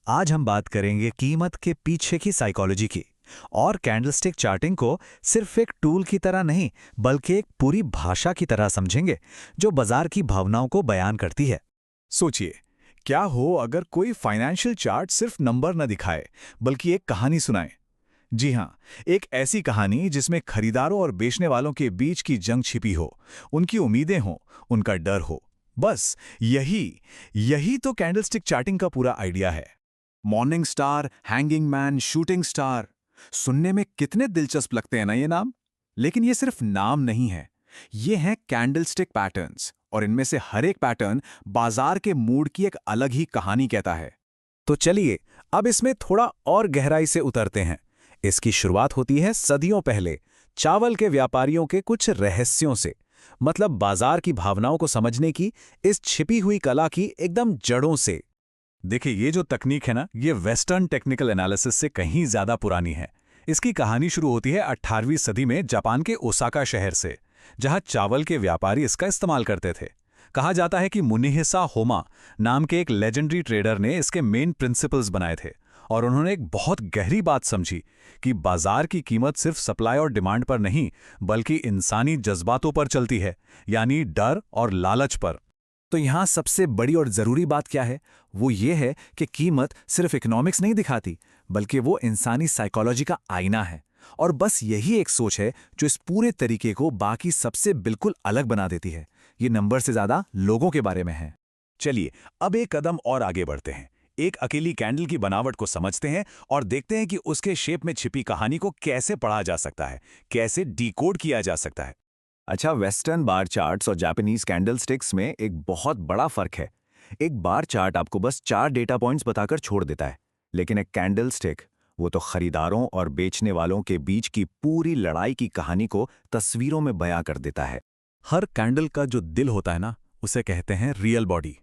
आज हम बात करेंगे कीमत के पीछे की साइकोलॉजी की और कैंडलस्टिक चार्टिंग को सिर्फ एक टूल की तरह नहीं बल्कि एक पूरी भाषा की तरह समझेंगे जो बाजार की भावनाओं को बयान करती है। सोचिए, क्या हो अगर कोई फाइनेंशियल चार्ट सिर्फ नंबर न दिखाए बल्कि एक कहानी सुनाए। जी हाँ, एक ऐसी कहानी जिसमें खरीदारों और बेचने वालों के बीच की जंग छिपी हो, उनकी उम्मीदें हों, उनका डर हो। बस यही यही तो कैंडलस्टिक चार्टिंग का पूरा आइडिया है। Morning star, hanging man, shooting star, सुनने में कितने दिलचस्प लगते हैं ना ये नाम। लेकिन ये सिर्फ नाम नहीं है, ये हैं कैंडलस्टिक पैटर्न्स, और इनमें से हर एक पैटर्न बाजार के मूड की एक अलग ही कहानी कहता है। तो चलिए अब इसमें थोड़ा और गहराई से उतरते हैं। इसकी शुरुआत होती है सदियों पहले चावल के व्यापारियों के कुछ रहस्यों से, मतलब बाजार की भावनाओं को समझने की इस छिपी हुई कला की एकदम जड़ों से। देखिए, ये जो तकनीक है ना, ये वेस्टर्न टेक्निकल एनालिसिस से कहीं ज्यादा पुरानी है। इसकी कहानी शुरू होती है 18वीं सदी में जापान के ओसाका शहर से, जहां चावल के व्यापारी इसका इस्तेमाल करते थे। कहा जाता है कि मुनिहिसा होमा नाम के एक लेजेंडरी ट्रेडर ने इसके मेन प्रिंसिपल्स बनाए थे, और उन्होंने एक बहुत गहरी बात समझी कि बाजार की कीमत सिर्फ सप्लाई और डिमांड पर नहीं बल्कि इंसानी जज्बातों पर चलती है, यानी डर और लालच पर। तो यहाँ सबसे बड़ी और ज़रूरी बात क्या है? वो ये है कि कीमत सिर्फ इकोनॉमिक्स नहीं दिखाती बल्कि वो इंसानी साइकोलॉजी का आईना है। और बस यही एक सोच है जो इस पूरे तरीके को बाकी सबसे बिल्कुल अलग बना देती है। ये नंबर से ज़्यादा लोगों के बारे में है। चलिए, अब एक कदम और आगे बढ़ते हैं। एक अकेली कैंडल की बनावट को समझते हैं और देखते हैं कि उसके शेप में छिपी कहानी को कैसे पढ़ा जा सकता है, कैसे डिकोड किया जा सकता है। अच्छा, वेस्टर्न बार चार्ट्स और जापानीज कैंडलस्टिक्स में एक बहुत बड़ा फर्क है। एक बार चार्ट आपको बस 4 डेटा पॉइंट्स बताकर छोड़ देता है, लेकिन एक कैंडलस्टिक वो तो खरीदारों और बेचने वालों के बीच की पूरी लड़ाई की कहानी को तस्वीरों में बयां कर देता है। हर कैंडल का जो दिल होता है ना, उसे कहते हैं रियल बॉडी।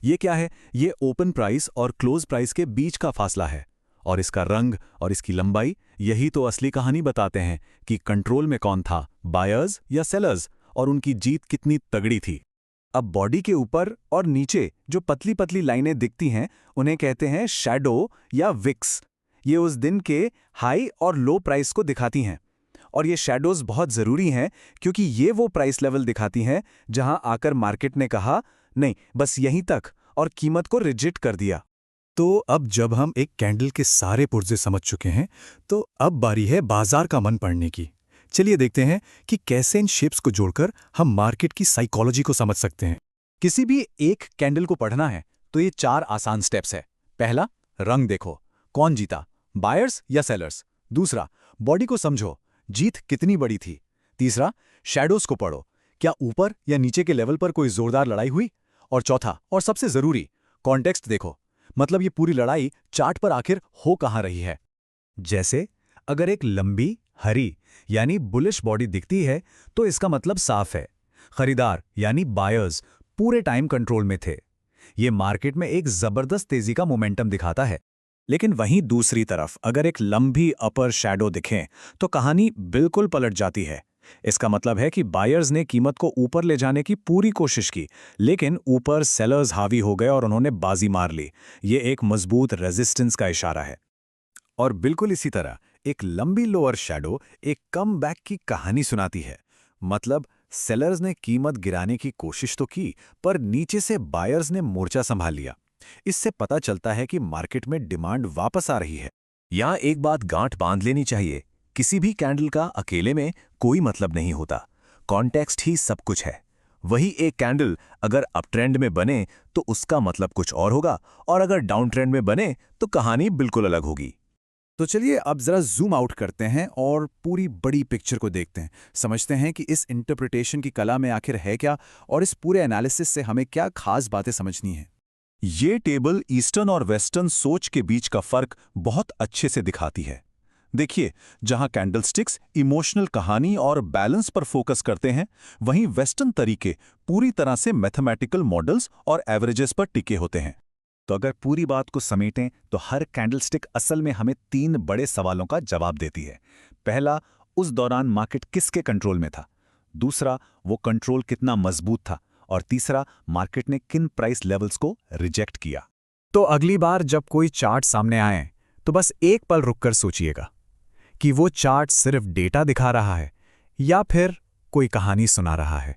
ये क्या है? ये ओपन प्राइस और क्लोज प्राइस के बीच का फासला है, और इसका रंग और इसकी लंबाई यही तो असली कहानी बताते हैं कि कंट्रोल में कौन था, बायर्स या सेलर्स, और उनकी जीत कितनी तगड़ी थी। अब बॉडी के ऊपर और नीचे जो पतली पतली लाइनें दिखती हैं उन्हें कहते हैं शैडो या विक्स। ये उस दिन के हाई और लो प्राइस को दिखाती हैं, और ये शैडोज बहुत ज़रूरी हैं क्योंकि ये वो प्राइस लेवल दिखाती हैं जहां आकर मार्केट ने कहा नहीं, बस यहीं तक, और कीमत को रिजेक्ट कर दिया। तो अब जब हम एक कैंडल के सारे पुर्जे समझ चुके हैं, तो अब बारी है बाजार का मन पढ़ने की। चलिए देखते हैं कि कैसे इन शेप्स को जोड़कर हम मार्केट की साइकोलॉजी को समझ सकते हैं। किसी भी एक कैंडल को पढ़ना है तो ये 4 आसान स्टेप्स है। पहला, रंग देखो, कौन जीता, बायर्स या सेलर्स। दूसरा, बॉडी को समझो, जीत कितनी बड़ी थी। तीसरा, शैडोज को पढ़ो, क्या ऊपर या नीचे के लेवल पर कोई जोरदार लड़ाई हुई। और चौथा और सबसे जरूरी, कॉन्टेक्स्ट देखो, मतलब ये पूरी लड़ाई चार्ट पर आखिर हो कहां रही है। जैसे अगर एक लंबी हरी यानी बुलिश बॉडी दिखती है तो इसका मतलब साफ है, खरीदार यानी बायर्स पूरे टाइम कंट्रोल में थे। ये मार्केट में एक जबरदस्त तेजी का मोमेंटम दिखाता है। लेकिन वहीं दूसरी तरफ अगर एक लंबी अपर शैडो दिखें तो कहानी बिल्कुल पलट जाती है। इसका मतलब है कि बायर्स ने कीमत को ऊपर ले जाने की पूरी कोशिश की, लेकिन ऊपर सेलर्स हावी हो गए और उन्होंने बाजी मार ली। ये एक मजबूत रेजिस्टेंस का इशारा है। और बिल्कुल इसी तरह एक लंबी लोअर शैडो एक कम बैक की कहानी सुनाती है। मतलब सेलर्स ने कीमत गिराने की कोशिश तो की, पर नीचे से बायर्स ने मोर्चा संभाल लिया। इससे पता चलता है कि मार्केट में डिमांड वापस आ रही है। यहाँ एक बात गांठ बांध लेनी चाहिए, किसी भी कैंडल का अकेले में कोई मतलब नहीं होता, कॉन्टेक्स्ट ही सब कुछ है। वही एक कैंडल अगर अप ट्रेंड में बने तो उसका मतलब कुछ और होगा, और अगर डाउन ट्रेंड में बने तो कहानी बिल्कुल अलग होगी। तो चलिए अब जरा जूम आउट करते हैं और पूरी बड़ी पिक्चर को देखते हैं, समझते हैं कि इस इंटरप्रिटेशन की कला में आखिर है क्या, और इस पूरे एनालिसिस से हमें क्या खास बातें समझनी हैं। ये टेबल ईस्टर्न और वेस्टर्न सोच के बीच का फर्क बहुत अच्छे से दिखाती है। देखिए, जहां कैंडलस्टिक्स इमोशनल कहानी और बैलेंस पर फोकस करते हैं, वहीं वेस्टर्न तरीके पूरी तरह से मैथमेटिकल मॉडल्स और एवरेजेस पर टिके होते हैं। तो अगर पूरी बात को समेटें तो हर कैंडलस्टिक असल में हमें 3 बड़े सवालों का जवाब देती है। पहला, उस दौरान मार्केट किसके कंट्रोल में था। दूसरा, वो कंट्रोल कितना मजबूत था। और तीसरा, मार्केट ने किन प्राइस लेवल्स को रिजेक्ट किया। तो अगली बार जब कोई चार्ट सामने आए तो बस एक पल रुककर सोचिएगा कि वो चार्ट सिर्फ डेटा दिखा रहा है या फिर कोई कहानी सुना रहा है।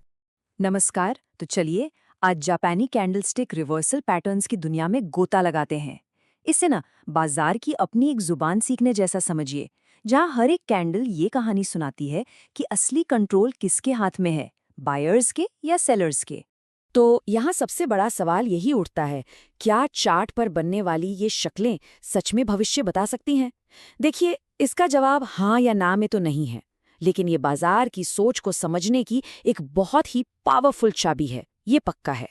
नमस्कार। तो चलिए आज जापानी कैंडलस्टिक रिवर्सल पैटर्न्स की दुनिया में गोता लगाते हैं। इससे ना बाजार की अपनी एक जुबान सीखने जैसा समझिए, जहां हर एक कैंडल ये कहानी सुनाती है कि असली कंट्रोल किसके हाथ में है, बायर्स के या सेलर्स के। तो यहाँ सबसे बड़ा सवाल यही उठता है, क्या चार्ट पर बनने वाली ये शक्लें सच में भविष्य बता सकती हैं? देखिए, इसका जवाब हाँ या ना में तो नहीं है, लेकिन ये बाजार की सोच को समझने की एक बहुत ही पावरफुल चाबी है, ये पक्का है।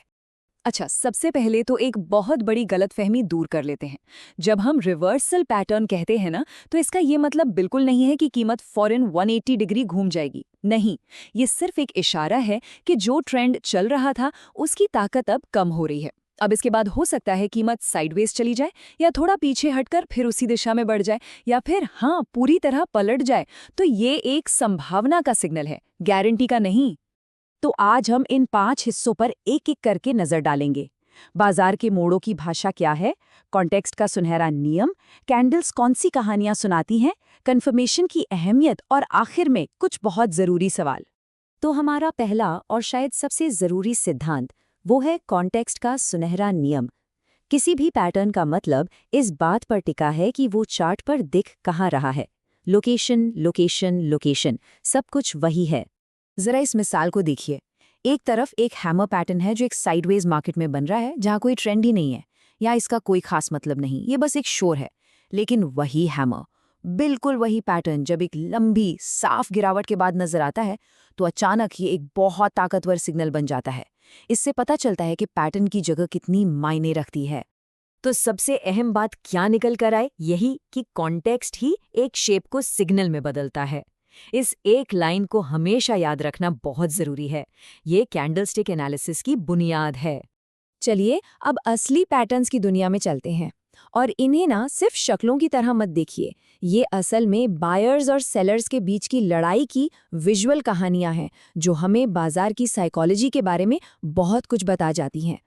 अच्छा, सबसे पहले तो एक बहुत बड़ी गलतफहमी दूर कर लेते हैं। जब हम रिवर्सल पैटर्न कहते हैं ना, तो इसका ये मतलब बिल्कुल नहीं है कि कीमत फौरन 180 डिग्री घूम जाएगी। नहीं, ये सिर्फ एक इशारा है कि जो ट्रेंड चल रहा था उसकी ताकत अब कम हो रही है। अब इसके बाद हो सकता है कीमत साइडवेज चली जाए, या थोड़ा पीछे हटकर फिर उसी दिशा में बढ़ जाए, या फिर हाँ पूरी तरह पलट जाए। तो ये एक संभावना का सिग्नल है, गारंटी का नहीं। तो आज हम इन 5 हिस्सों पर एक-एक करके नजर डालेंगे। बाजार के मोड़ों की भाषा क्या है, कॉन्टेक्स्ट का सुनहरा नियम, कैंडल्स कौन सी कहानियां सुनाती हैं, कन्फर्मेशन की अहमियत और आखिर में कुछ बहुत जरूरी सवाल। तो हमारा पहला और शायद सबसे जरूरी सिद्धांत वो है कॉन्टेक्स्ट का सुनहरा नियम। किसी भी पैटर्न का मतलब इस बात पर टिका है कि वो चार्ट पर दिख कहाँ रहा है। लोकेशन, लोकेशन, लोकेशन, सब कुछ वही है। जरा इस मिसाल को देखिए। एक तरफ एक हैमर पैटर्न है जो एक साइडवेज मार्केट में बन रहा है, जहां कोई ट्रेंड ही नहीं है या इसका कोई खास मतलब नहीं, ये बस एक शोर है। लेकिन वही हैमर, बिल्कुल वही पैटर्न जब एक लंबी साफ गिरावट के बाद नजर आता है तो अचानक ये एक बहुत ताकतवर सिग्नल बन जाता है। इससे पता चलता है कि पैटर्न की जगह कितनी मायने रखती है। तो सबसे अहम बात क्या निकल कर आए, यही कि कॉन्टेक्स्ट ही एक शेप को सिग्नल में बदलता है। इस एक लाइन को हमेशा याद रखना बहुत जरूरी है। ये कैंडलस्टिक एनालिसिस की बुनियाद है। चलिए अब असली पैटर्न्स की दुनिया में चलते हैं, और इन्हें ना सिर्फ शक्लों की तरह मत देखिए। ये असल में बायर्स और सेलर्स के बीच की लड़ाई की विजुअल कहानियां हैं, जो हमें बाजार की साइकोलॉजी के बारे में बहुत कुछ बता जाती हैं।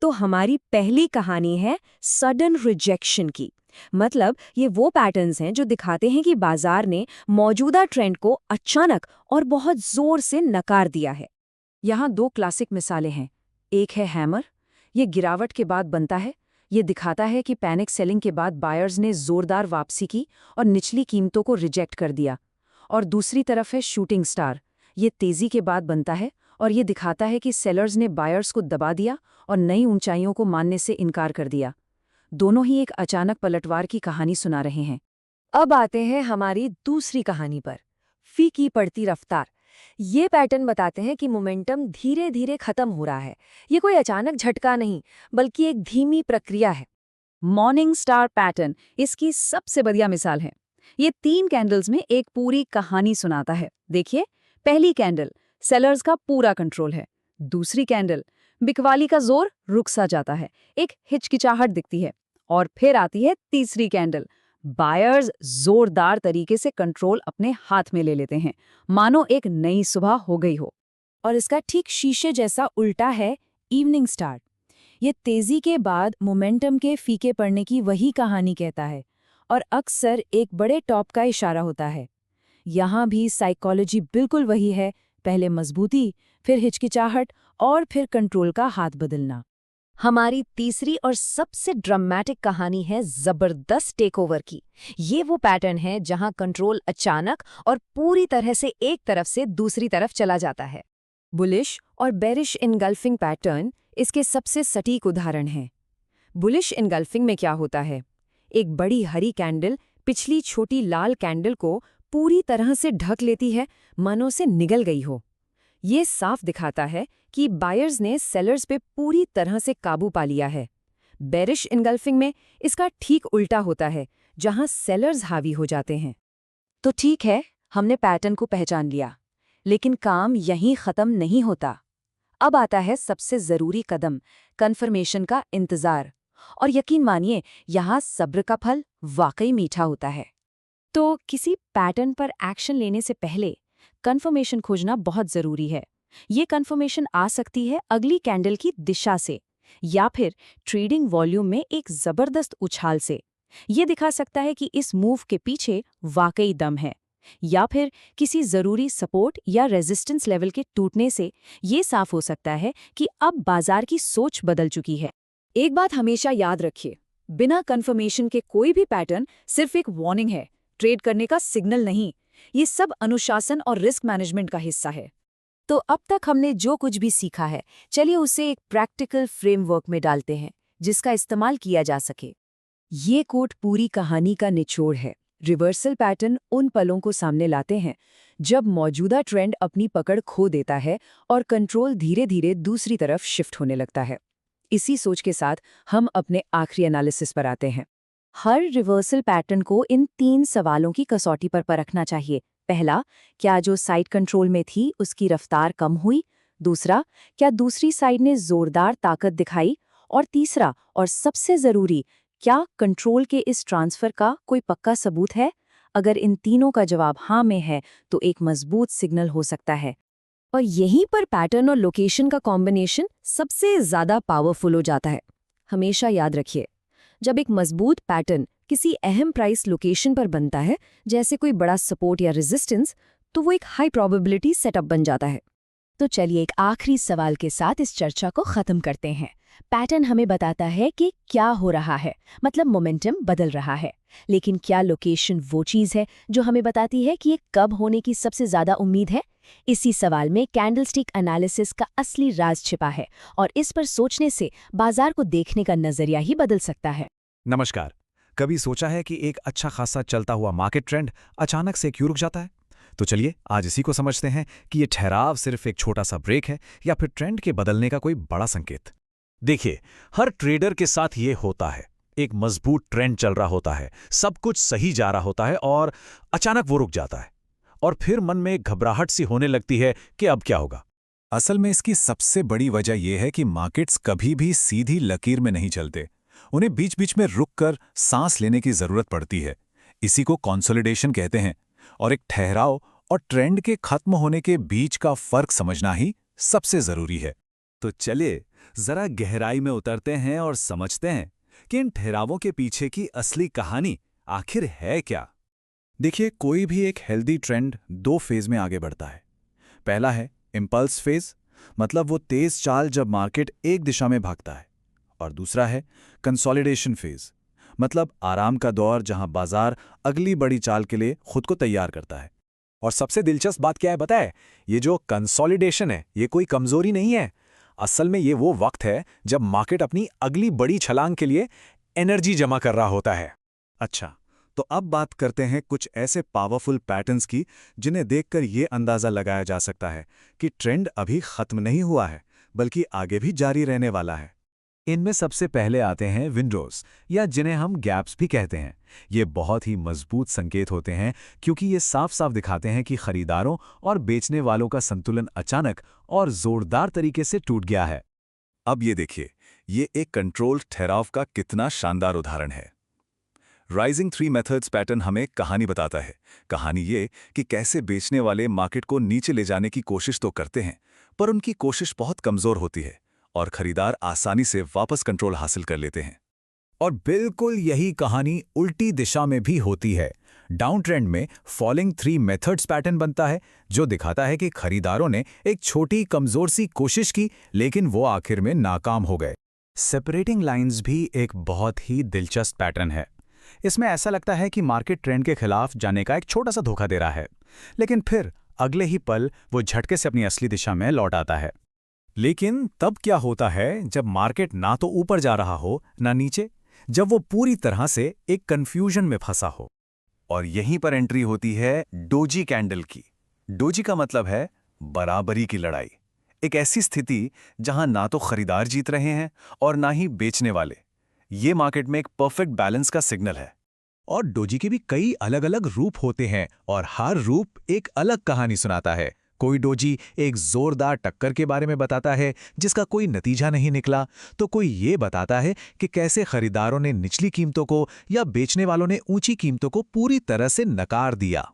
तो हमारी पहली कहानी है सडन रिजेक्शन की। मतलब ये वो पैटर्न्स हैं जो दिखाते हैं कि बाजार ने मौजूदा ट्रेंड को अचानक और बहुत जोर से नकार दिया है। यहाँ 2 क्लासिक मिसालें हैं। एक है हैमर, ये गिरावट के बाद बनता है, ये दिखाता है कि पैनिक सेलिंग के बाद बायर्स ने जोरदार वापसी की और निचली कीमतों को रिजेक्ट कर दिया। और दूसरी तरफ है शूटिंग स्टार, ये तेजी के बाद बनता है और ये दिखाता है कि सेलर्स ने बायर्स को दबा दिया और नई ऊंचाइयों को मानने से इनकार कर दिया। दोनों ही एक अचानक पलटवार की कहानी सुना रहे हैं। अब आते हैं हमारी दूसरी कहानी पर, फीकी पड़ती रफ्तार। ये पैटर्न बताते हैं कि मोमेंटम धीरे धीरे खत्म हो रहा है। ये कोई अचानक झटका नहीं, बल्कि एक धीमी प्रक्रिया है। मॉर्निंग स्टार पैटर्न इसकी सबसे बढ़िया मिसाल है। ये 3 कैंडल्स में एक पूरी कहानी सुनाता है। देखिए, पहली कैंडल सेलर्स का पूरा कंट्रोल है। दूसरी कैंडल बिकवाली का जोर रुक सा जाता है, एक हिचकिचाहट दिखती है। और फिर आती है तीसरी कैंडल, बायर्स जोरदार तरीके से कंट्रोल अपने हाथ में ले लेते हैं, मानो एक नई सुबह हो गई हो। और इसका ठीक शीशे जैसा उल्टा है इवनिंग स्टार। ये तेजी के बाद मोमेंटम के फीके पड़ने की वही कहानी कहता है, और अक्सर एक बड़े टॉप का इशारा होता है। यहाँ भी साइकोलॉजी बिल्कुल वही है, पहले मजबूती, फिर हिचकिचाहट और फिर कंट्रोल का हाथ बदलना। हमारी तीसरी और सबसे ड्रामेटिक कहानी है जबरदस्त टेकओवर की। ये वो पैटर्न है जहां कंट्रोल अचानक और पूरी तरह से एक तरफ से दूसरी तरफ चला जाता है। बुलिश और बेरिश इनगल्फिंग पैटर्न इसके सबसे सटीक उदाहरण हैं। बुलिश इनगल्फिंग में क्या होता है? एक बड़ी हरी कैंडल पिछली छोटी लाल कैंडल को पूरी तरह से ढक लेती है, मानो से निगल गई हो। ये साफ दिखाता है कि बायर्स ने सेलर्स पे पूरी तरह से काबू पा लिया है। बेरिश इनगल्फिंग में इसका ठीक उल्टा होता है, जहां सेलर्स हावी हो जाते हैं। तो ठीक है, हमने पैटर्न को पहचान लिया, लेकिन काम यहीं खत्म नहीं होता। अब आता है सबसे जरूरी कदम, कन्फर्मेशन का इंतजार। और यकीन मानिए, यहाँ सब्र का फल वाकई मीठा होता है। तो किसी पैटर्न पर एक्शन लेने से पहले कन्फर्मेशन खोजना बहुत जरूरी है। ये कन्फर्मेशन आ सकती है अगली कैंडल की दिशा से, या फिर ट्रेडिंग वॉल्यूम में एक जबरदस्त उछाल से। ये दिखा सकता है कि इस मूव के पीछे वाकई दम है। या फिर किसी जरूरी सपोर्ट या रेजिस्टेंस लेवल के टूटने से ये साफ हो सकता है कि अब बाजार की सोच बदल चुकी है। एक बात हमेशा याद रखिए, बिना कंफर्मेशन के कोई भी पैटर्न सिर्फ एक वार्निंग है, ट्रेड करने का सिग्नल नहीं। ये सब अनुशासन और रिस्क मैनेजमेंट का हिस्सा है। तो अब तक हमने जो कुछ भी सीखा है, चलिए उसे एक प्रैक्टिकल फ्रेमवर्क में डालते हैं जिसका इस्तेमाल किया जा सके। ये कोट पूरी कहानी का निचोड़ है। रिवर्सल पैटर्न उन पलों को सामने लाते हैं जब मौजूदा ट्रेंड अपनी पकड़ खो देता है और कंट्रोल धीरे धीरे दूसरी तरफ शिफ्ट होने लगता है। इसी सोच के साथ हम अपने आखिरी एनालिसिस पर आते हैं। हर रिवर्सल पैटर्न को इन 3 सवालों की कसौटी पर परखना चाहिए। पहला, क्या जो साइड कंट्रोल में थी उसकी रफ्तार कम हुई? दूसरा, क्या दूसरी साइड ने जोरदार ताकत दिखाई? और तीसरा और सबसे जरूरी, क्या कंट्रोल के इस ट्रांसफर का कोई पक्का सबूत है? अगर इन तीनों का जवाब हाँ में है तो एक मजबूत सिग्नल हो सकता है। और यहीं पर पैटर्न और लोकेशन का कॉम्बिनेशन सबसे ज्यादा पावरफुल हो जाता है। हमेशा याद रखिए, जब एक मजबूत पैटर्न किसी अहम प्राइस लोकेशन पर बनता है, जैसे कोई बड़ा सपोर्ट या रेजिस्टेंस, तो वो एक हाई प्रोबेबिलिटी सेटअप बन जाता है। तो चलिए एक आखिरी सवाल के साथ इस चर्चा को खत्म करते हैं। पैटर्न हमें बताता है कि क्या हो रहा है, मतलब मोमेंटम बदल रहा है, लेकिन क्या लोकेशन वो चीज़ है जो हमें बताती है कि ये कब होने की सबसे ज़्यादा उम्मीद है? इसी सवाल में कैंडलस्टिक एनालिसिस का असली राज छिपा है और इस पर सोचने से बाजार को देखने का नजरिया ही बदल सकता है। नमस्कार। कभी सोचा है कि एक अच्छा खासा चलता हुआ मार्केट ट्रेंड अचानक से क्यों रुक जाता है? तो चलिए आज इसी को समझते हैं कि ये ठहराव सिर्फ एक छोटा सा ब्रेक है या फिर ट्रेंड के बदलने का कोई बड़ा संकेत। देखिए, हर ट्रेडर के साथ ये होता है। एक मजबूत ट्रेंड चल रहा होता है, सब कुछ सही जा रहा होता है और अचानक वो रुक जाता है और फिर मन में घबराहट सी होने लगती है कि अब क्या होगा। असल में इसकी सबसे बड़ी वजह यह है कि मार्केट्स कभी भी सीधी लकीर में नहीं चलते। उन्हें बीच बीच में रुककर सांस लेने की जरूरत पड़ती है। इसी को कंसोलिडेशन कहते हैं और एक ठहराव और ट्रेंड के खत्म होने के बीच का फर्क समझना ही सबसे जरूरी है। तो चलिए जरा गहराई में उतरते हैं और समझते हैं कि इन ठहरावों के पीछे की असली कहानी आखिर है क्या। देखिए, कोई भी एक हेल्दी ट्रेंड 2 फेज में आगे बढ़ता है। पहला है इंपल्स फेज, मतलब वो तेज चाल जब मार्केट एक दिशा में भागता है। और दूसरा है कंसोलिडेशन फेज, मतलब आराम का दौर जहां बाजार अगली बड़ी चाल के लिए खुद को तैयार करता है। और सबसे दिलचस्प बात क्या है पता है? ये जो कंसोलिडेशन है ये कोई कमजोरी नहीं है। असल में ये वो वक्त है जब मार्केट अपनी अगली बड़ी छलांग के लिए एनर्जी जमा कर रहा होता है। अच्छा, तो अब बात करते हैं कुछ ऐसे पावरफुल पैटर्न्स की जिन्हें देखकर ये अंदाजा लगाया जा सकता है कि ट्रेंड अभी खत्म नहीं हुआ है, बल्कि आगे भी जारी रहने वाला है। इनमें सबसे पहले आते हैं विंडोज, या जिन्हें हम गैप्स भी कहते हैं। ये बहुत ही मजबूत संकेत होते हैं क्योंकि ये साफ साफ दिखाते हैं कि खरीदारों और बेचने वालों का संतुलन अचानक और जोरदार तरीके से टूट गया है। अब ये देखिए, ये एक कंट्रोल्ड ठहराव का कितना शानदार उदाहरण है। राइजिंग 3 मेथड्स पैटर्न हमें कहानी बताता है। कहानी ये कि कैसे बेचने वाले मार्केट को नीचे ले जाने की कोशिश तो करते हैं, पर उनकी कोशिश बहुत कमजोर होती है और खरीदार आसानी से वापस कंट्रोल हासिल कर लेते हैं। और बिल्कुल यही कहानी उल्टी दिशा में भी होती है। डाउन ट्रेंड में फॉलिंग 3 मेथड्स पैटर्न बनता है, जो दिखाता है कि खरीदारों ने एक छोटी कमजोर सी कोशिश की, लेकिन वो आखिर में नाकाम हो गए। सेपरेटिंग लाइंस भी एक बहुत ही दिलचस्प पैटर्न है। इसमें ऐसा लगता है कि मार्केट ट्रेंड के खिलाफ जाने का एक छोटा सा धोखा दे रहा है, लेकिन फिर अगले ही पल वो झटके से अपनी असली दिशा में लौट आता है। लेकिन तब क्या होता है जब मार्केट ना तो ऊपर जा रहा हो ना नीचे, जब वो पूरी तरह से एक कंफ्यूजन में फंसा हो। और यहीं पर एंट्री होती है डोजी कैंडल की। डोजी का मतलब है बराबरी की लड़ाई। एक ऐसी स्थिति जहां ना तो खरीदार जीत रहे हैं और ना ही बेचने वाले। ये मार्केट में एक परफेक्ट बैलेंस का सिग्नल है। और डोजी के भी कई अलग अलग रूप होते हैं और हर रूप एक अलग कहानी सुनाता है। कोई डोजी एक जोरदार टक्कर के बारे में बताता है जिसका कोई नतीजा नहीं निकला, तो कोई ये बताता है कि कैसे खरीदारों ने निचली कीमतों को या बेचने वालों ने ऊंची कीमतों को पूरी तरह से नकार दिया।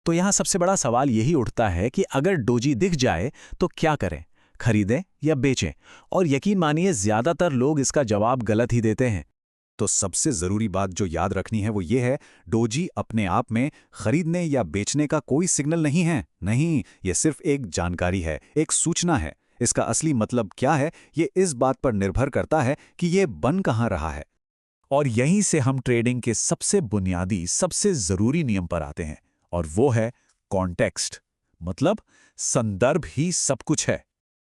तो यहाँ सबसे बड़ा सवाल यही उठता है कि अगर डोजी दिख जाए तो क्या करें? खरीदें या बेचें, और यकीन मानिए ज़्यादातर लोग इसका जवाब गलत ही देते हैं। तो सबसे ज़रूरी बात जो याद रखनी है वो ये है, डोजी अपने आप में खरीदने या बेचने का कोई सिग्नल नहीं है। नहीं, ये सिर्फ एक जानकारी है, एक सूचना है। इसका असली मतलब क्या है, ये इस बात पर निर्भर करता है कि ये बन कहाँ रहा है। और यहीं से हम ट्रेडिंग के सबसे बुनियादी, सबसे ज़रूरी नियम पर आते हैं, और वो है कॉन्टेक्स्ट। मतलब संदर्भ ही सब कुछ है।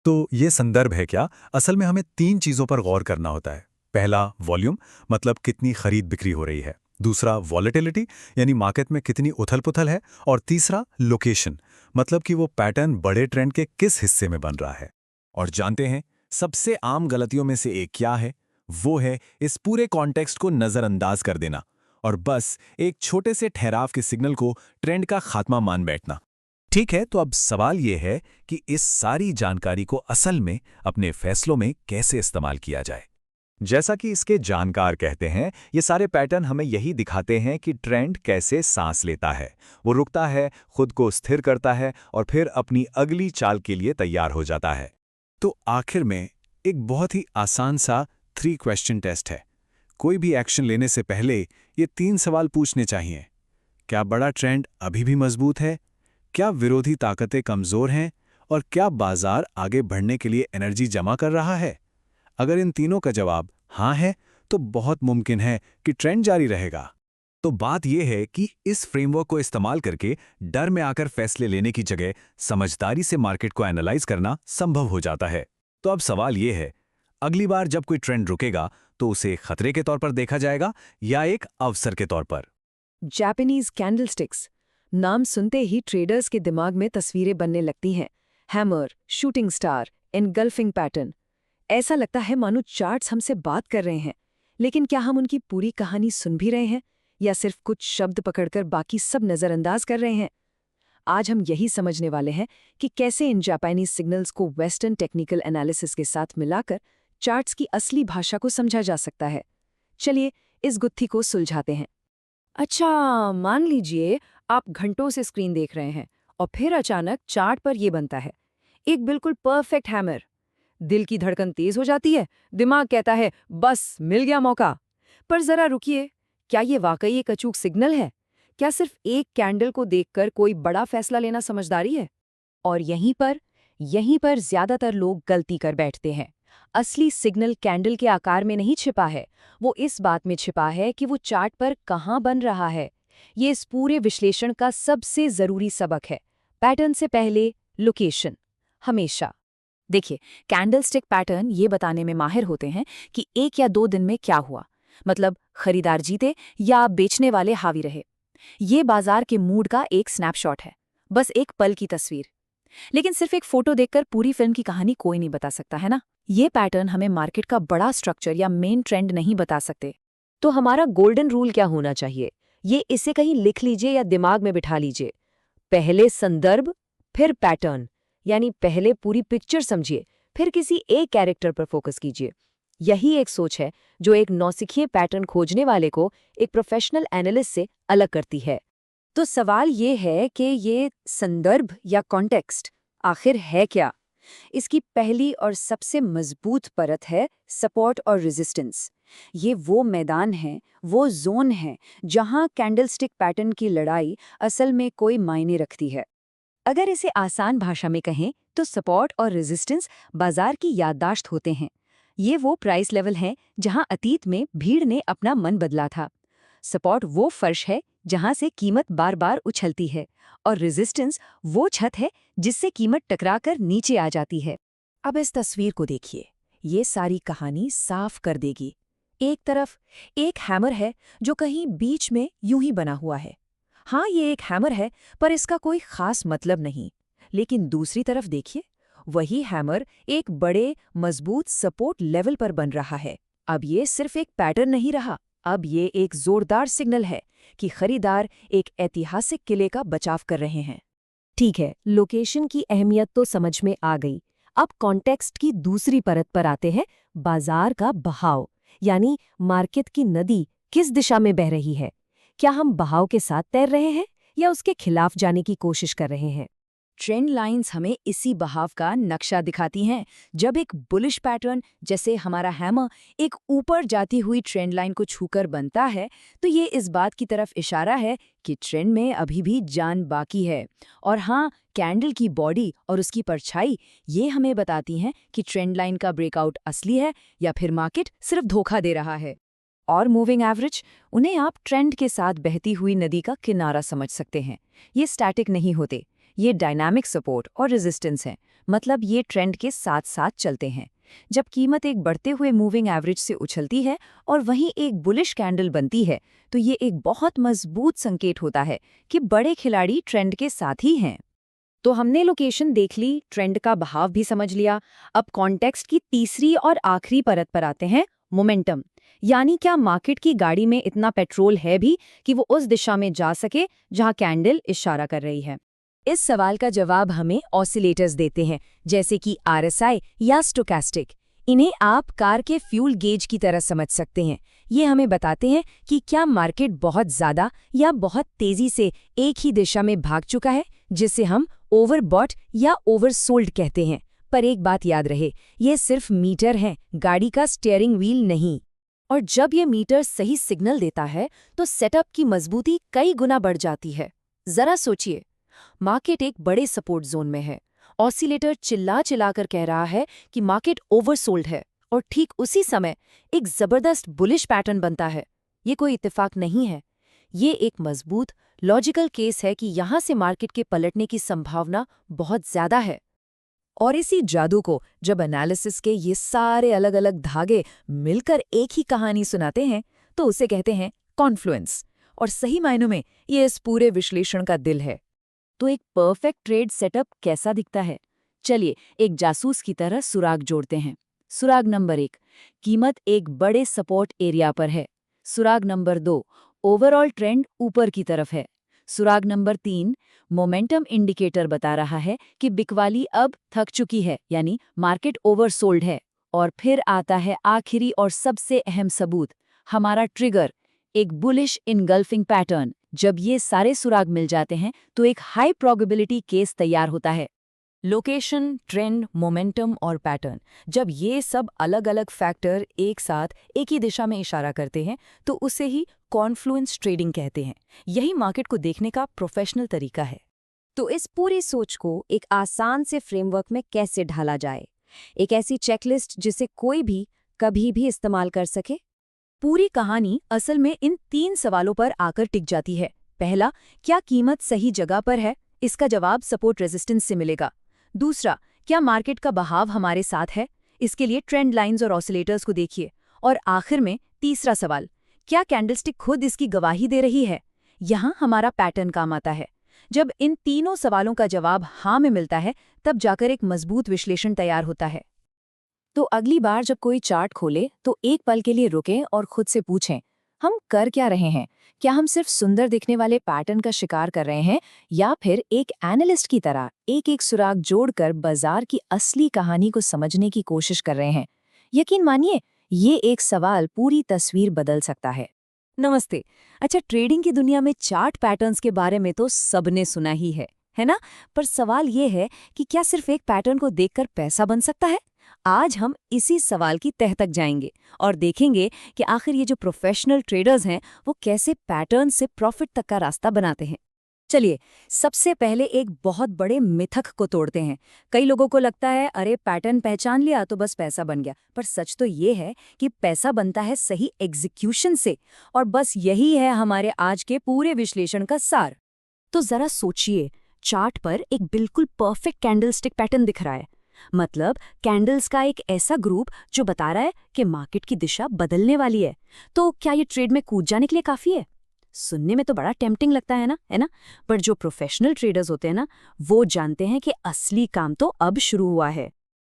तो ये संदर्भ है क्या? असल में हमें 3 चीज़ों पर गौर करना होता है। पहला, वॉल्यूम, मतलब कितनी खरीद बिक्री हो रही है। दूसरा, वॉलेटिलिटी, यानी मार्केट में कितनी उथल-पुथल है। और तीसरा, लोकेशन, मतलब कि वो पैटर्न बड़े ट्रेंड के किस हिस्से में बन रहा है। और जानते हैं सबसे आम गलतियों में से एक क्या है? वो है इस पूरे कॉन्टेक्स्ट को नज़रअंदाज कर देना और बस एक छोटे से ठहराव के सिग्नल को ट्रेंड का खात्मा मान बैठना। ठीक है, तो अब सवाल ये है कि इस सारी जानकारी को असल में अपने फैसलों में कैसे इस्तेमाल किया जाए। जैसा कि इसके जानकार कहते हैं, ये सारे पैटर्न हमें यही दिखाते हैं कि ट्रेंड कैसे सांस लेता है। वो रुकता है, खुद को स्थिर करता है और फिर अपनी अगली चाल के लिए तैयार हो जाता है। तो आखिर में एक बहुत ही आसान सा 3 क्वेश्चन टेस्ट है। कोई भी एक्शन लेने से पहले ये 3 सवाल पूछने चाहिए। क्या बड़ा ट्रेंड अभी भी मजबूत है? क्या विरोधी ताकतें कमज़ोर हैं? और क्या बाजार आगे बढ़ने के लिए एनर्जी जमा कर रहा है? अगर इन तीनों का जवाब हाँ है, तो बहुत मुमकिन है कि ट्रेंड जारी रहेगा। तो बात यह है कि इस फ्रेमवर्क को इस्तेमाल करके डर में आकर फैसले लेने की जगह समझदारी से मार्केट को एनालाइज करना संभव हो जाता है। तो अब सवाल यह है, अगली बार जब कोई ट्रेंड रुकेगा तो उसे खतरे के तौर पर देखा जाएगा या एक अवसर के तौर पर? जापानीज कैंडलस्टिक्स नाम सुनते ही ट्रेडर्स के दिमाग में तस्वीरें बनने लगती हैं। Hammer, shooting star, engulfing pattern. ऐसा लगता है मानो चार्ट्स हमसे बात कर रहे हैं। लेकिन क्या हम उनकी पूरी कहानी सुन भी रहे हैं या सिर्फ कुछ शब्द पकड़कर बाकी सब नज़रअंदाज कर रहे हैं? आज हम यही समझने वाले हैं कि कैसे इन जापानीज सिग्नल्स को वेस्टर्न टेक्निकल एनालिसिस के साथ मिलाकर चार्ट्स की असली भाषा को समझा जा सकता है। चलिए इस गुत्थी को सुलझाते हैं। अच्छा, मान लीजिए आप घंटों से स्क्रीन देख रहे हैं और फिर अचानक चार्ट पर यह बनता है, एक बिल्कुल परफेक्ट हैमर। दिल की धड़कन तेज हो जाती है, दिमाग कहता है बस मिल गया मौका। पर जरा रुकिए, क्या ये वाकई एक अचूक सिग्नल है? क्या सिर्फ एक कैंडल को देखकर कोई बड़ा फैसला लेना समझदारी है? और यहीं पर ज्यादातर लोग गलती कर बैठते हैं। असली सिग्नल कैंडल के आकार में नहीं छिपा है, वो इस बात में छिपा है कि वो चार्ट पर कहाँ बन रहा है। ये इस पूरे विश्लेषण का सबसे जरूरी सबक है। पैटर्न से पहले लोकेशन हमेशा। देखिए, कैंडलस्टिक पैटर्न ये बताने में माहिर होते हैं कि 1 या 2 दिन में क्या हुआ, मतलब खरीदार जीते या बेचने वाले हावी रहे। ये बाजार के मूड का एक स्नैपशॉट है, बस एक पल की तस्वीर। लेकिन सिर्फ एक फोटो देखकर पूरी फिल्म की कहानी कोई नहीं बता सकता, है ना? ये पैटर्न हमें मार्केट का बड़ा स्ट्रक्चर या मेन ट्रेंड नहीं बता सकते। तो हमारा गोल्डन रूल क्या होना चाहिए? ये इसे कहीं लिख लीजिए या दिमाग में बिठा लीजिए। पहले संदर्भ, फिर पैटर्न, यानी पहले पूरी पिक्चर समझिए, फिर किसी एक कैरेक्टर पर फोकस कीजिए। यही एक सोच है जो एक नौसिखिए पैटर्न खोजने वाले को एक प्रोफेशनल एनालिस्ट से अलग करती है। तो सवाल ये है कि ये संदर्भ या कॉन्टेक्स्ट आखिर है क्या? इसकी पहली और सबसे मजबूत परत है सपोर्ट और रेजिस्टेंस। ये वो मैदान है, वो जोन है जहां कैंडलस्टिक पैटर्न की लड़ाई असल में कोई मायने रखती है। अगर इसे आसान भाषा में कहें तो सपोर्ट और रेजिस्टेंस बाजार की याददाश्त होते हैं। ये वो प्राइस लेवल हैं जहां अतीत में भीड़ ने अपना मन बदला था। सपोर्ट वो फर्श है जहां से कीमत बार बार उछलती है, और रेजिस्टेंस वो छत है जिससे कीमत टकराकर नीचे आ जाती है। अब इस तस्वीर को देखिए, ये सारी कहानी साफ कर देगी। एक तरफ एक हैमर है जो कहीं बीच में यूं ही बना हुआ है। हाँ, ये एक हैमर है, पर इसका कोई खास मतलब नहीं। लेकिन दूसरी तरफ देखिए, वही हैमर एक बड़े मजबूत सपोर्ट लेवल पर बन रहा है। अब ये सिर्फ एक पैटर्न नहीं रहा, अब ये एक जोरदार सिग्नल है कि खरीदार एक ऐतिहासिक किले का बचाव कर रहे हैं। ठीक है, लोकेशन की अहमियत तो समझ में आ गई। अब कॉन्टेक्स्ट की दूसरी परत पर आते हैं, बाजार का बहाव, यानी मार्केट की नदी किस दिशा में बह रही है। क्या हम बहाव के साथ तैर रहे हैं या उसके खिलाफ जाने की कोशिश कर रहे हैं? ट्रेंड लाइंस हमें इसी बहाव का नक्शा दिखाती हैं। जब एक बुलिश पैटर्न जैसे हमारा हैमर एक ऊपर जाती हुई ट्रेंड लाइन को छूकर बनता है, तो ये इस बात की तरफ इशारा है कि ट्रेंड में अभी भी जान बाकी है। और हाँ, कैंडल की बॉडी और उसकी परछाई ये हमें बताती हैं कि ट्रेंड लाइन का ब्रेकआउट असली है या फिर मार्केट सिर्फ धोखा दे रहा है। और मूविंग एवरेज, उन्हें आप ट्रेंड के साथ बहती हुई नदी का किनारा समझ सकते हैं। ये स्टैटिक नहीं होते, ये डायनामिक सपोर्ट और रेजिस्टेंस है, मतलब ये ट्रेंड के साथ साथ चलते हैं। जब कीमत एक बढ़ते हुए मूविंग एवरेज से उछलती है और वहीं एक बुलिश कैंडल बनती है, तो ये एक बहुत मजबूत संकेत होता है कि बड़े खिलाड़ी ट्रेंड के साथ ही हैं। तो हमने लोकेशन देख ली, ट्रेंड का बहाव भी समझ लिया। अब कॉन्टेक्स्ट की तीसरी और आखिरी परत पर आते हैं, मोमेंटम। यानी क्या मार्केट की गाड़ी में इतना पेट्रोल है भी कि वो उस दिशा में जा सके जहां कैंडल इशारा कर रही है? इस सवाल का जवाब हमें ऑसिलेटर्स देते हैं, जैसे कि RSI या स्टोकास्टिक। इन्हें आप कार के फ्यूल गेज की तरह समझ सकते हैं। ये हमें बताते हैं कि क्या मार्केट बहुत ज्यादा या बहुत तेजी से एक ही दिशा में भाग चुका है, जिसे हम ओवरबॉट या ओवरसोल्ड कहते हैं। पर एक बात याद रहे, ये सिर्फ मीटर हैं, गाड़ी का स्टीयरिंग व्हील नहीं। और जब ये मीटर सही सिग्नल देता है, तो सेटअप की मजबूती कई गुना बढ़ जाती है। जरा सोचिए, मार्केट एक बड़े सपोर्ट जोन में है, ऑसिलेटर चिल्ला चिल्लाकर कह रहा है कि मार्केट ओवरसोल्ड है, और ठीक उसी समय एक जबरदस्त बुलिश पैटर्न बनता है। ये कोई इत्तेफाक नहीं है, ये एक मजबूत लॉजिकल केस है कि यहाँ से मार्केट के पलटने की संभावना बहुत ज्यादा है। और इसी जादू को जब एनालिसिस के ये सारे अलग अलग धागे मिलकर एक ही कहानी सुनाते हैं, तो उसे कहते हैं कॉन्फ्लुएंस। और सही मायनों में ये इस पूरे विश्लेषण का दिल है। तो एक परफेक्ट ट्रेड सेटअप कैसा दिखता है? चलिए एक जासूस की तरह सुराग जोड़ते हैं। सुराग नंबर 1, कीमत एक बड़े सपोर्ट एरिया पर है। सुराग नंबर 2, ओवरऑल ट्रेंड ऊपर की तरफ है। सुराग नंबर 3, मोमेंटम इंडिकेटर बता रहा है कि बिकवाली अब थक चुकी है, यानी मार्केट ओवरसोल्ड है। और फिर आता है आखिरी और सबसे अहम सबूत, हमारा ट्रिगर, एक बुलिश इनगल्फिंग पैटर्न। जब ये सारे सुराग मिल जाते हैं, तो एक हाई प्रोबेबिलिटी केस तैयार होता है। लोकेशन, ट्रेंड, मोमेंटम और पैटर्न, जब ये सब अलग अलग फैक्टर एक साथ एक ही दिशा में इशारा करते हैं, तो उसे ही कॉन्फ्लुएंस ट्रेडिंग कहते हैं। यही मार्केट को देखने का प्रोफेशनल तरीका है। तो इस पूरी सोच को एक आसान से फ्रेमवर्क में कैसे ढाला जाए? एक ऐसी चेकलिस्ट जिसे कोई भी कभी भी इस्तेमाल कर सके? पूरी कहानी असल में इन 3 सवालों पर आकर टिक जाती है। पहला, क्या कीमत सही जगह पर है? इसका जवाब सपोर्ट रेजिस्टेंस से मिलेगा। दूसरा, क्या मार्केट का बहाव हमारे साथ है? इसके लिए ट्रेंड लाइंस और ऑसिलेटर्स को देखिए। और आखिर में तीसरा सवाल, क्या कैंडलस्टिक खुद इसकी गवाही दे रही है? यहाँ हमारा पैटर्न काम आता है। जब इन तीनों सवालों का जवाब हाँ में मिलता है, तब जाकर एक मजबूत विश्लेषण तैयार होता है। तो अगली बार जब कोई चार्ट खोले, तो एक पल के लिए रुकें और खुद से पूछें, हम कर क्या रहे हैं? क्या हम सिर्फ सुंदर दिखने वाले पैटर्न का शिकार कर रहे हैं, या फिर एक एनालिस्ट की तरह एक एक सुराग जोड़कर बाजार की असली कहानी को समझने की कोशिश कर रहे हैं? यकीन मानिए, ये एक सवाल पूरी तस्वीर बदल सकता है। नमस्ते। अच्छा, ट्रेडिंग की दुनिया में चार्ट पैटर्न्स के बारे में तो सबने सुना ही है ना? पर सवाल ये है कि क्या सिर्फ एक पैटर्न को देखकर पैसा बन सकता है? आज हम इसी सवाल की तह तक जाएंगे और देखेंगे कि आखिर ये जो प्रोफेशनल ट्रेडर्स हैं, वो कैसे पैटर्न से प्रॉफिट तक का रास्ता बनाते हैं। चलिए, सबसे पहले एक बहुत बड़े मिथक को तोड़ते हैं। कई लोगों को लगता है, अरे पैटर्न पहचान लिया तो बस पैसा बन गया। पर सच तो ये है कि पैसा बनता है सही एग्जीक्यूशन से। और बस यही है हमारे आज के पूरे विश्लेषण का सार। तो जरा सोचिए, चार्ट पर एक बिल्कुल परफेक्ट कैंडलस्टिक पैटर्न दिख रहा है। मतलब कैंडल्स का एक ऐसा ग्रुप जो बता रहा है कि मार्केट की दिशा बदलने वाली है। तो क्या ये ट्रेड में कूद जाने के लिए काफी है? सुनने में तो बड़ा टेम्पटिंग लगता है ना? पर जो प्रोफेशनल ट्रेडर्स होते हैं ना, वो जानते हैं कि असली काम तो अब शुरू हुआ है।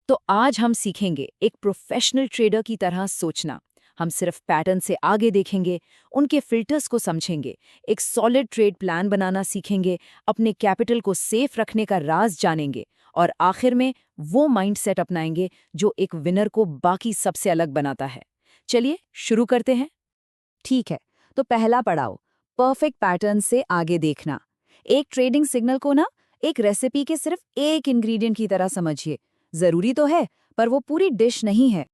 तो आज हम सीखेंगे एक प्रोफेशनल ट्रेडर की तरह सोचना। हम सिर्फ पैटर्न से आगे देखेंगे, उनके फिल्टर्स को समझेंगे, एक सॉलिड ट्रेड प्लान बनाना सीखेंगे, अपने कैपिटल को सेफ रखने का राज जानेंगे, और आखिर में वो माइंडसेट अपनाएंगे जो एक विनर को बाकी सबसे अलग बनाता है। चलिए शुरू करते हैं। ठीक है, तो पहला पड़ाव, परफेक्ट पैटर्न से आगे देखना। एक ट्रेडिंग सिग्नल को ना एक रेसिपी के सिर्फ एक इंग्रेडिएंट की तरह समझिए। जरूरी तो है, पर वो पूरी डिश नहीं है।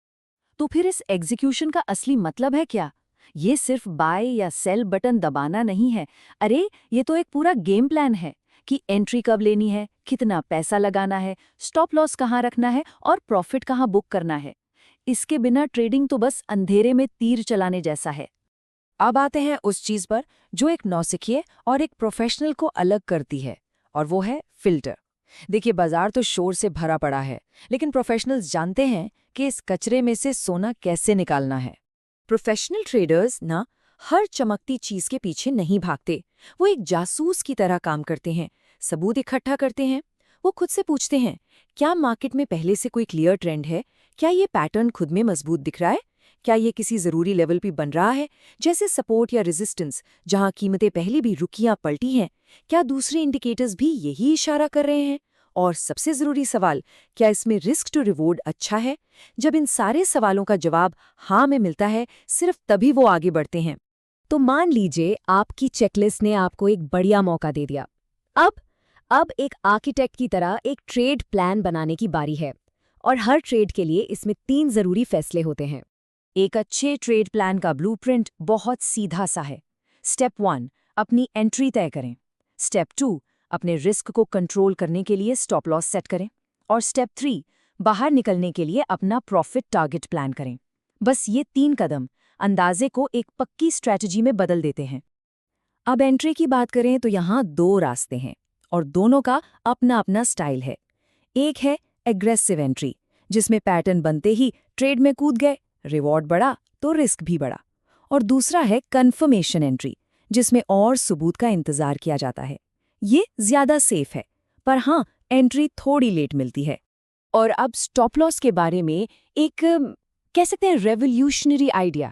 तो फिर इस एग्जीक्यूशन का असली मतलब है क्या? ये सिर्फ बाय या सेल बटन दबाना नहीं है। अरे, ये तो एक पूरा गेम प्लान है कि एंट्री कब लेनी है, कितना पैसा लगाना है, स्टॉप लॉस कहाँ रखना है और प्रॉफिट कहाँ बुक करना है। इसके बिना ट्रेडिंग तो बस अंधेरे में तीर चलाने जैसा है। अब आते हैं उस चीज पर जो एक नौसिखिए और एक प्रोफेशनल को अलग करती है, और वो है फिल्टर। देखिए, बाजार तो शोर से भरा पड़ा है, लेकिन प्रोफेशनल्स जानते हैं कि इस कचरे में से सोना कैसे निकालना है। प्रोफेशनल ट्रेडर्स ना हर चमकती चीज के पीछे नहीं भागते। वो एक जासूस की तरह काम करते हैं, सबूत इकट्ठा करते हैं। वो खुद से पूछते हैं, क्या मार्केट में पहले से कोई क्लियर ट्रेंड है? क्या ये पैटर्न खुद में मजबूत दिख रहा है? क्या ये किसी जरूरी लेवल पे बन रहा है, जैसे सपोर्ट या रेजिस्टेंस, जहां कीमतें पहले भी रुकियां पलटी हैं? क्या दूसरे इंडिकेटर्स भी यही इशारा कर रहे हैं? और सबसे जरूरी सवाल, क्या इसमें रिस्क टू रिवॉर्ड अच्छा है? जब इन सारे सवालों का जवाब हाँ में मिलता है, सिर्फ तभी वो आगे बढ़ते हैं। तो मान लीजिए आपकी चेकलिस्ट ने आपको एक बढ़िया मौका दे दिया। अब एक आर्किटेक्ट की तरह एक ट्रेड प्लान बनाने की बारी है, और हर ट्रेड के लिए इसमें 3 जरूरी फैसले होते हैं। एक अच्छे ट्रेड प्लान का ब्लूप्रिंट बहुत सीधा सा है। स्टेप 1, अपनी एंट्री तय करें। स्टेप 2, अपने रिस्क को कंट्रोल करने के लिए स्टॉप लॉस सेट करें। और स्टेप 3, बाहर निकलने के लिए अपना प्रॉफिट टारगेट प्लान करें। बस ये 3 कदम अंदाजे को एक पक्की स्ट्रैटेजी में बदल देते हैं। अब एंट्री की बात करें तो यहाँ 2 रास्ते हैं, और दोनों का अपना अपना स्टाइल है। एक है एग्रेसिव एंट्री, जिसमें पैटर्न बनते ही ट्रेड में कूद गए, रिवॉर्ड बढ़ा तो रिस्क भी बढ़ा। और दूसरा है कन्फर्मेशन एंट्री, जिसमें और सबूत का इंतजार किया जाता है। ये ज्यादा सेफ है, पर हाँ, एंट्री थोड़ी लेट मिलती है। और अब स्टॉप लॉस के बारे में एक कह सकते हैं रेवोल्यूशनरी आइडिया।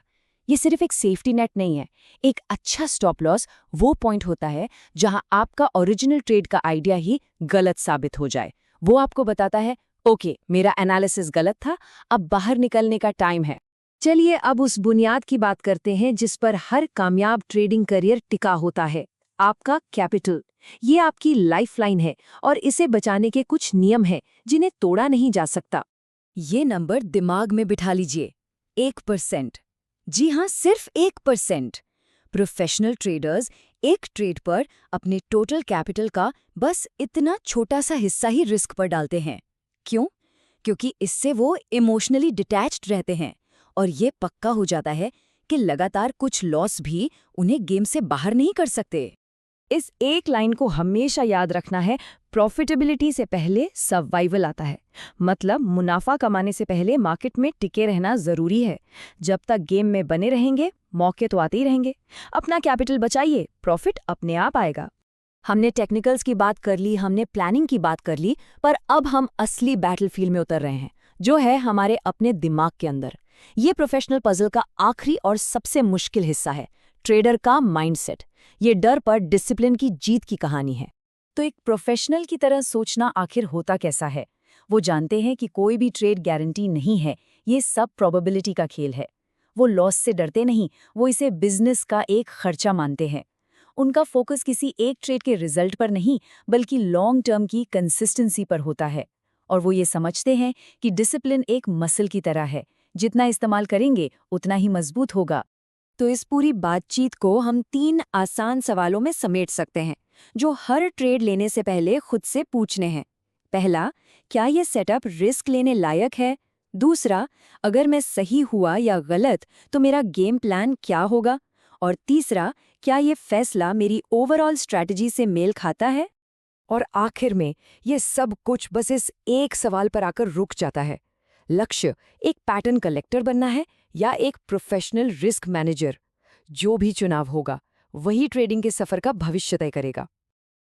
ये सिर्फ एक सेफ्टी नेट नहीं है। एक अच्छा स्टॉप लॉस वो पॉइंट होता है जहां आपका ओरिजिनल ट्रेड का आइडिया ही गलत साबित हो जाए। वो आपको बताता है, ओके, मेरा एनालिसिस गलत था, अब बाहर निकलने का टाइम है। चलिए अब उस बुनियाद की बात करते हैं जिस पर हर कामयाब ट्रेडिंग करियर टिका होता है, आपका कैपिटल। ये आपकी लाइफलाइन है, और इसे बचाने के कुछ नियम हैं जिन्हें तोड़ा नहीं जा सकता। ये नंबर दिमाग में बिठा लीजिए, 1%। जी हाँ, सिर्फ 1%। प्रोफेशनल ट्रेडर्स एक ट्रेड पर अपने टोटल कैपिटल का बस इतना छोटा सा हिस्सा ही रिस्क पर डालते हैं। क्यों? क्योंकि इससे वो इमोशनली डिटैच्ड रहते हैं, और ये पक्का हो जाता है कि लगातार कुछ लॉस भी उन्हें गेम से बाहर नहीं कर सकते। इस एक लाइन को हमेशा याद रखना है, प्रॉफिटेबिलिटी से पहले सर्वाइवल आता है। मतलब मुनाफा कमाने से पहले मार्केट में टिके रहना जरूरी है। जब तक गेम में बने रहेंगे, मौके तो आते ही रहेंगे। अपना कैपिटल बचाइए, प्रॉफिट अपने आप आएगा। हमने टेक्निकल्स की बात कर ली, हमने प्लानिंग की बात कर ली, पर अब हम असली बैटलफील्ड में उतर रहे हैं, जो है हमारे अपने दिमाग के अंदर। ये प्रोफेशनल पजल का आखिरी और सबसे मुश्किल हिस्सा है, ट्रेडर का माइंडसेट। ये डर पर डिसिप्लिन की जीत की कहानी है। तो एक प्रोफेशनल की तरह सोचना आखिर होता कैसा है? वो जानते हैं कि कोई भी ट्रेड गारंटी नहीं है, ये सब प्रोबेबिलिटी का खेल है। वो लॉस से डरते नहीं, वो इसे बिजनेस का एक खर्चा मानते हैं। उनका फोकस किसी एक ट्रेड के रिजल्ट पर नहीं, बल्कि लॉन्ग टर्म की कंसिस्टेंसी पर होता है। और वो ये समझते हैं कि डिसिप्लिन एक मसल की तरह है, जितना इस्तेमाल करेंगे उतना ही मजबूत होगा। तो इस पूरी बातचीत को हम 3 आसान सवालों में समेट सकते हैं, जो हर ट्रेड लेने से पहले खुद से पूछने हैं। पहला, क्या ये सेटअप रिस्क लेने लायक है? दूसरा, अगर मैं सही हुआ या गलत तो मेरा गेम प्लान क्या होगा? और तीसरा, क्या ये फैसला मेरी ओवरऑल स्ट्रैटेजी से मेल खाता है? और आखिर में ये सब कुछ बस इस एक सवाल पर आकर रुक जाता है। लक्ष्य एक पैटर्न कलेक्टर बनना है या एक प्रोफेशनल रिस्क मैनेजर? जो भी चुनाव होगा, वही ट्रेडिंग के सफर का भविष्य तय करेगा।